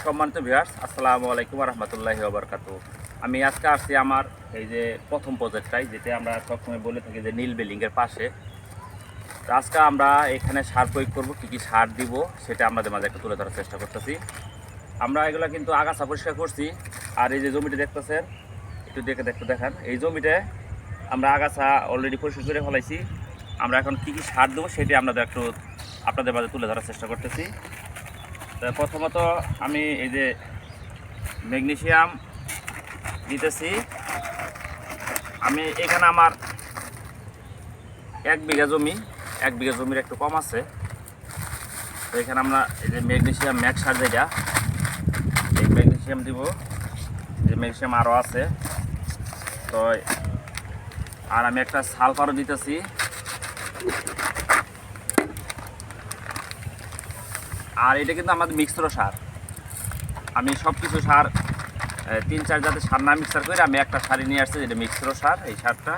সম্মানিত ভিউয়ার্স, আসসালামু আলাইকুম ওয়া রাহমাতুল্লাহি ওয়া বারাকাতুহু। আমি আজকে আসছি আমার এই যে প্রথম প্রজেক্টটাই, যেটা আমরা সবসময় বলে থাকি যে নীল বিল্ডিংয়ের পাশে। তো আজকে আমরা এখানে সার প্রয়োগ করব, কী কী সার দিব সেটা আমাদের মাঝে একটু তুলে ধরার চেষ্টা করতেছি। আমরা এগুলো কিন্তু আগাছা পরিষ্কার করছি। আর এই যে জমিটা দেখতেছেন, একটু দেখেন, এই জমিতে আমরা আগাছা অলরেডি পরিষ্কার করে ফেলাইছি। আমরা এখন কী কী সার দেবো সেটি আপনাদের মাঝে তুলে ধরার চেষ্টা করতেছি। তো প্রথমত আমি এই যে ম্যাগনেসিয়াম দিতেছি। আমি এখানে আমার 1 বিঘা জমির একটু কম আছে। তো এখানে আমরা এই যে ম্যাগনেসিয়াম ম্যাক্স সার, যেটা এই ম্যাগনেসিয়াম দিব। যে ম্যাগনেসিয়াম আরও আছে, তো আর আমি একটা সালফারও দিতেছি। আর এটা কিন্তু আমাদের মিক্সড সার। আমি সব কিছু সার 3-4 জাতের সার না মিক্সার করে আমি একটা সারই নিয়ে আসছি, যেটা মিক্সড সার, এই সারটা।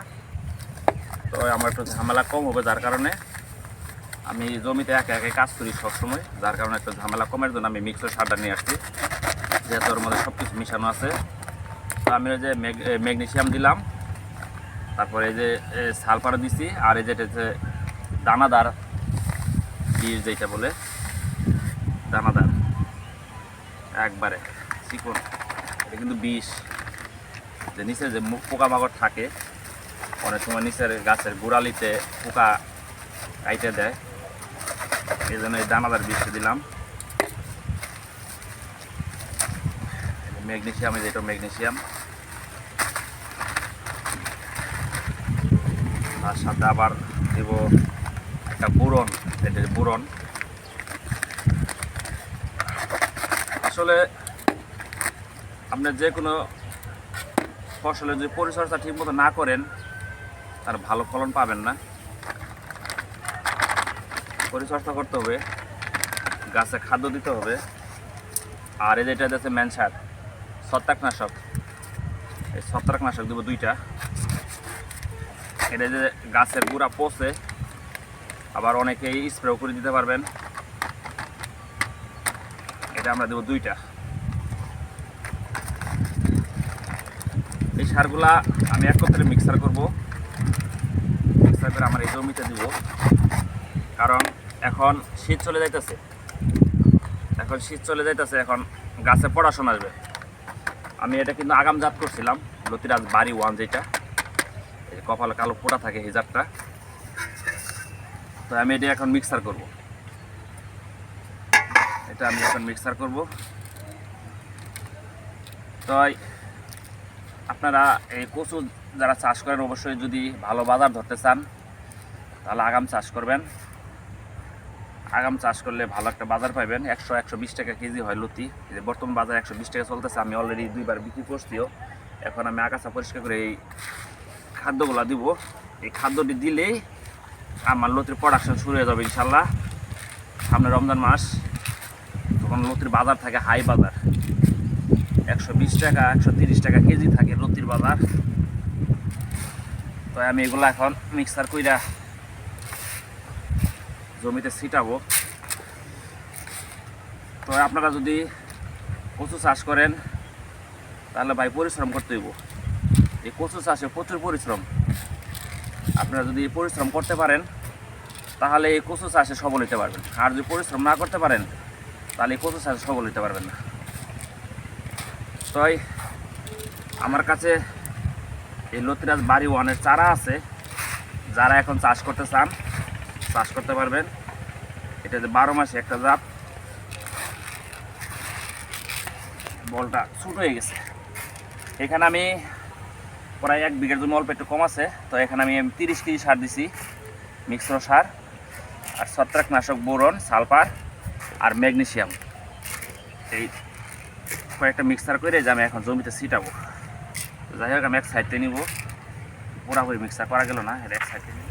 তো আমার একটু ঝামেলা কম হবে, যার কারণে আমি জমিতে একে একে কাজ করি সবসময়, যার কারণে একটু ঝামেলা কমের জন্য আমি মিক্সড সারটা নিয়ে আসছি, যেহেতু ওর মধ্যে সব কিছু মিশানো আছে। তো আমি ওই যে ম্যাগনেসিয়াম দিলাম, তারপরে এই যে সালফারও দিছি, আর এই যেটা হচ্ছে দানাদার বীজ, যেটা বলে দানাদার একবারে চিকন। এটা কিন্তু বিষ, যে নিচে যে পোকামাকড় থাকে, অনেক সময় নিচের গাছের গোড়ালিতে পোকা কাইটে দেয়, এই জন্য এই দানাদার বীজটা দিলাম। ম্যাগনেসিয়াম, যেটা ম্যাগনেসিয়াম, তার সাথে আবার দেব একটা বোরন। এটা বোরন আসলে আপনি যে কোনো ফসলের যদি পরিচর্যা ঠিক মতো না করেন, তার ভালো ফলন পাবেন না। পরিচর্যা করতে হবে, গাছে খাদ্য দিতে হবে। আর এই যেটা আছে ম্যানসার ছত্রাকনাশক, এই ছত্রাকনাশক দেবো 2টা। এটা যে গাছের গুঁড়া পচে, আবার অনেকেই স্প্রেও করে দিতে পারবেন। এটা আমরা দেবো 2টা। এই সারগুলা আমি একত্রে মিক্সার করব, মিক্সার করে আমার এই জমিতে দিব। কারণ এখন শীত চলে যাইতেছে, এখন গাছে পড়াশোনা আসবে। আমি এটা কিন্তু আগাম জাত করছিলাম, লতিরাজ বাড়ি 1, যেটা এই কপালে কালো পোড়া থাকে, এই জাতটা। তো আমি এটা এখন মিক্সার করব, তো আপনারা এই কচু যারা চাষ করেন, অবশ্যই যদি ভালো বাজার ধরতে চান তাহলে আগাম চাষ করবেন। আগাম চাষ করলে ভালো একটা বাজার পাবেন। 100-120 টাকা কেজি হয় লতি। যে বর্তমান বাজার 120 টাকা চলতেছে। আমি অলরেডি 2বার বিক্রি করছিও। এখন আমি আগাছা পরিষ্কার করে এই খাদ্যগুলো দিব। এই খাদ্যটি দিলেই আমার লতির প্রোডাকশন শুরু হয়ে যাবে ইনশাল্লাহ। সামনে রমজান মাস, তখন লতির বাজার থাকে হাই বাজার, 120 টাকা 130 টাকা কেজি থাকে লতির বাজার। তো আমি এগুলো এখন মিক্সার কইরা জমিতে ছিটাবো। তো আপনারা যদি কচু চাষ করেন তাহলে ভাই পরিশ্রম করতে হইব। এই কচু চাষে প্রচুর পরিশ্রম। আপনারা যদি পরিশ্রম করতে পারেন তাহলে এই কচু চাষে সফল হতে পারবেন। আর যদি পরিশ্রম না করতে পারেন তাহলে এই কচু চাষে সফল হতে পারবেন না। তো আমার কাছে এই লতিরাজ বাড়ি 1-এর চারা আছে, যারা এখন চাষ করতে চান চাষ করতে পারবেন। এটা যে 12 মাসে একটা জাত। বলটা ছোট হয়ে গেছে। এখানে আমি প্রায় 1 বিঘার জন্য অল্প একটু কম আছে। তো এখানে আমি 30 কেজি সার দিছি, মিক্সড সার, আর ছত্রাকনাশক, বোরন, সালফার আর ম্যাগনেসিয়াম, এই কয়েকটা মিক্সার করে যে আমি এখন জমিতে ছিটাবো। যাই হোক, আমি এক সাইডে নিব, পুরাপুরি মিক্সার করা গেল না, এটা এক সাইডে নিব।